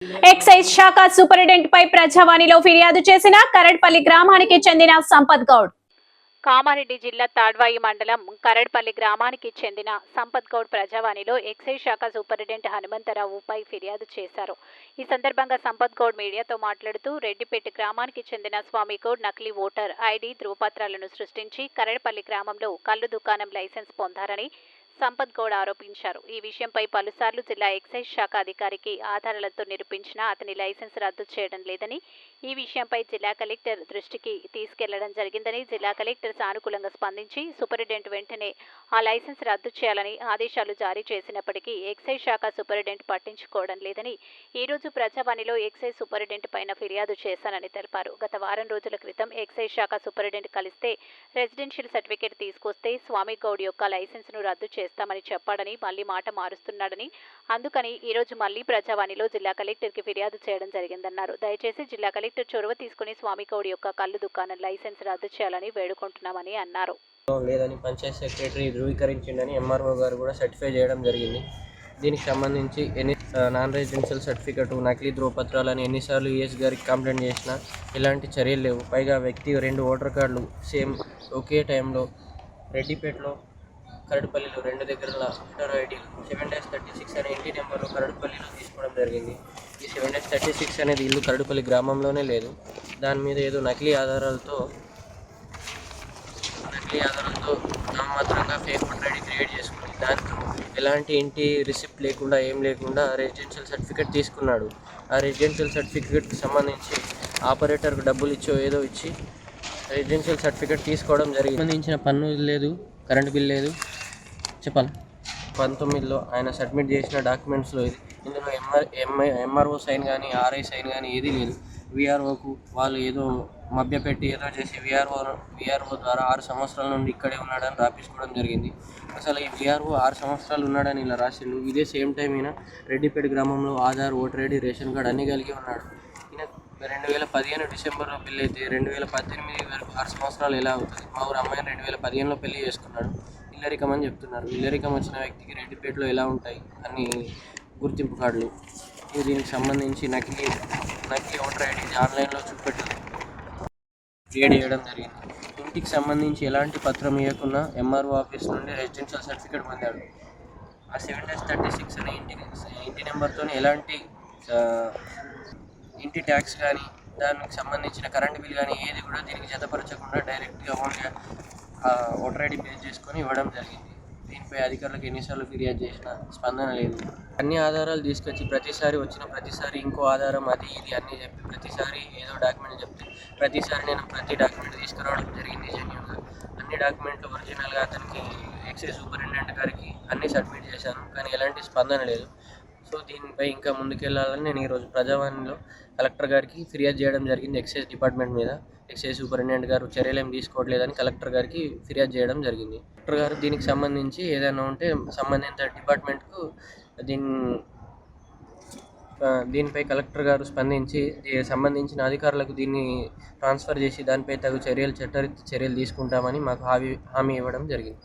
Excise శాఖ superintendent పై ప్రజావాణిలో ఫిర్యాదు చేసిన కరడ్పల్లి గ్రామానికి చెందిన సంపత్ గౌడ్. కామారెడ్డి జిల్లా తాడ్వాయి మండలం కరడ్పల్లి గ్రామానికి చెందిన సంపత్ గౌడ్ ప్రజావాణిలో ఎక్సైజ్ శాఖ సూపరింటెండెంట్ హనుమంతరావుపై ఫిర్యాదు చేశారు. ఈ సందర్భంగా సంపత్ గౌడ్ మీడియాతో మాట్లాడుతూ రెడ్డిపేట గ్రామానికి చెందిన స్వామి గౌడ్ నకిలీ ఓటర్ ఐడి ధృవపత్రాలను సృష్టించి కరడ్పల్లి గ్రామంలో కల్లు దుకాణం లైసెన్స్ పొందారని సంపత్ గౌడ్ ఆరోపించారు. ఈ విషయంపై పలుసార్లు జిల్లా ఎక్సైజ్ శాఖ అధికారికి ఆధారాలతో నిరూపించినా అతని లైసెన్స్ రద్దు చేయడం లేదని, ఈ విషయంపై జిల్లా కలెక్టర్ దృష్టికి తీసుకెళ్లడం జరిగిందని, జిల్లా కలెక్టర్ సానుకూలంగా స్పందించి సూపరింటెండెంట్ వెంటనే ఆ లైసెన్స్ రద్దు చేయాలని ఆదేశాలు జారీ చేసినప్పటికీ ఎక్సైజ్ శాఖ సూపరింటెండెంట్ పట్టించుకోవడం లేదని ఈ రోజు ప్రజావాణిలో ఎక్సైజ్ సూపరింటెండెంట్ పైన ఫిర్యాదు చేశానని తెలిపారు. గత వారం రోజుల క్రితం ఎక్సైజ్ శాఖ సూపరింటెండెంట్ కలిస్తే రెసిడెన్షియల్ సర్టిఫికేట్ తీసుకొస్తే స్వామి గౌడ్ యొక్క లైసెన్స్ ను రద్దు చేస్తామని చెప్పాడని మళ్లీ మాట మారుస్తున్నాడని, అందుకని ఈ రోజు మళ్లీ ప్రజావాణిలో జిల్లా కలెక్టర్ కి ఫిర్యాదు చేయడం జరిగిందన్నారు. దయచేసి జిల్లా కలెక్టర్ చొరవ తీసుకుని స్వామి గౌడ్ యొక్క కల్లు దుకాణం లైసెన్స్ రద్దు చేయాలని వేడుకుంటున్నామని అన్నారు. లేదని పంచాయత్ సెక్రటరీ ధృవీకరించిందని ఎంఆర్ఓ గారు కూడా సర్టిఫై చేయడం జరిగింది. దీనికి సంబంధించి నాన్ రెసిడెన్షియల్ సర్టిఫికెట్ నకిలీ ధృవపత్రాలని ఎన్నిసార్లు ఈఎస్ గారికి కంప్లైంట్ చేసినా ఎలాంటి చర్యలు లేవు. పైగా వ్యక్తి 2 ఓటర్ కార్డులు సేమ్ ఒకే టైంలో రెడ్డిపేటలో కరడ్పల్లిలో 2 దగ్గర ఓటర్ ఐడి 7-36 అనే ఇంటి నెంబర్లో కరడ్పల్లిలో తీసుకోవడం జరిగింది. ఈ 7-36 అనేది ఇల్లు కరడ్పల్లి గ్రామంలోనే లేదు. దాని మీద ఏదో నకిలీ ఆధారాలతో నామమాత్రంగా ఫేక్ ఓటర్ ఐడి క్రియేట్ చేసుకుని దాంతో ఎలాంటి ఇంటి రిసిప్ట్ లేకుండా ఏం లేకుండా రెసిడెన్షియల్ సర్టిఫికేట్ తీసుకున్నాడు. ఆ రెసిడెన్షియల్ సర్టిఫికేట్కి సంబంధించి ఆపరేటర్కి డబ్బులు ఏదో ఇచ్చి రెసిడెన్షియల్ సర్టిఫికేట్ తీసుకోవడం జరిగింది. సంబంధించిన పన్ను లేదు, కరెంటు బిల్ లేదు. చెప్పాలి 19లో ఆయన సబ్మిట్ చేసిన డాక్యుమెంట్స్లో ఇందులో ఎంఆర్ఓ సైన్ కానీ ఆర్ఐ సైన్ కానీ ఏదీ లేదు. విఆర్ఓకు వాళ్ళు ఏదో మభ్యపెట్టి ఏదో చేసి విఆర్ఓ ద్వారా 6 సంవత్సరాల నుండి ఇక్కడే ఉన్నాడని రాపించుకోవడం జరిగింది. అసలు ఈ విఆర్ఓ 6 సంవత్సరాలు ఉన్నాడని ఇలా రాసిండు. ఇదే సేమ్ టైం ఈయన రెడ్డిపేట గ్రామంలో Aadhaar, voter ID, ration card అన్నీ కలిగి ఉన్నాడు. ఈయన 2015 డిసెంబర్లో పెళ్ళి అయితే 2018 వరకు 6 సంవత్సరాలు ఎలా అవుతుంది? మా ఊరు అమ్మాయిని 2015లో పెళ్లి చేసుకున్నాడు. ఇల్లరికం అని చెప్తున్నారు. ఇల్లరికం వచ్చిన వ్యక్తికి రెడ్డిపేటలో ఎలా ఉంటాయి అన్ని గుర్తింపు కార్డులు? దీనికి సంబంధించి నకిలీ ఓటర్ ఐడి ఆన్లైన్లో చూపెట్టి క్రియేట్ చేయడం జరిగింది. ఇంటికి సంబంధించి ఎలాంటి పత్రం ఇవ్వకుండా ఎంఆర్ఓ ఆఫీస్ నుండి రెసిడెన్షియల్ సర్టిఫికేట్ పొందాడు. ఆ 7-36 అనే ఇంటి నెంబర్తో ఎలాంటి ఇంటి ట్యాక్స్ కానీ దానికి సంబంధించిన కరెంట్ బిల్ కానీ ఏది కూడా దీనికి జతపరచకుండా డైరెక్ట్గా ఓన్గా ఓటర్ ఐడి బేస్ చేసుకొని ఇవ్వడం జరిగింది. దీనిపై అధికారులకు ఎన్నిసార్లు ఫిర్యాదు చేసినా స్పందన లేదు. అన్ని ఆధారాలు తీసుకొచ్చి వచ్చిన ప్రతిసారి ఇంకో ఆధారం అది ఇది అన్నీ చెప్పి ప్రతిసారి ఏదో డాక్యుమెంట్ చెప్తే ప్రతిసారి నేను ప్రతి డాక్యుమెంట్ తీసుకురావడం జరిగింది. జెన్యూన్గా అన్ని డాక్యుమెంట్లు ఒరిజినల్గా అతనికి ఎక్సైజ్ సూపరింటెండెంట్ గారికి అన్నీ సబ్మిట్ చేశాను, కానీ ఎలాంటి స్పందన లేదు. సో దీనిపై ఇంకా ముందుకెళ్లాలని నేను ఈరోజు ప్రజావాణిలో కలెక్టర్ గారికి ఫిర్యాదు చేయడం జరిగింది. ఎక్సైజ్ డిపార్ట్మెంట్ మీద ఎక్సైజ్ సూపరింటెండెంట్ గారు చర్యలు ఏం తీసుకోవట్లేదని కలెక్టర్ గారికి ఫిర్యాదు చేయడం జరిగింది. కలెక్టర్ గారు దీనికి సంబంధించి ఏదైనా ఉంటే సంబంధిత డిపార్ట్మెంట్కు దీనిపై కలెక్టర్ గారు స్పందించి సంబంధించిన అధికారులకు దీన్ని ట్రాన్స్ఫర్ చేసి దానిపై తగు చర్యలు తీసుకుంటామని మాకు హామీ ఇవ్వడం జరిగింది.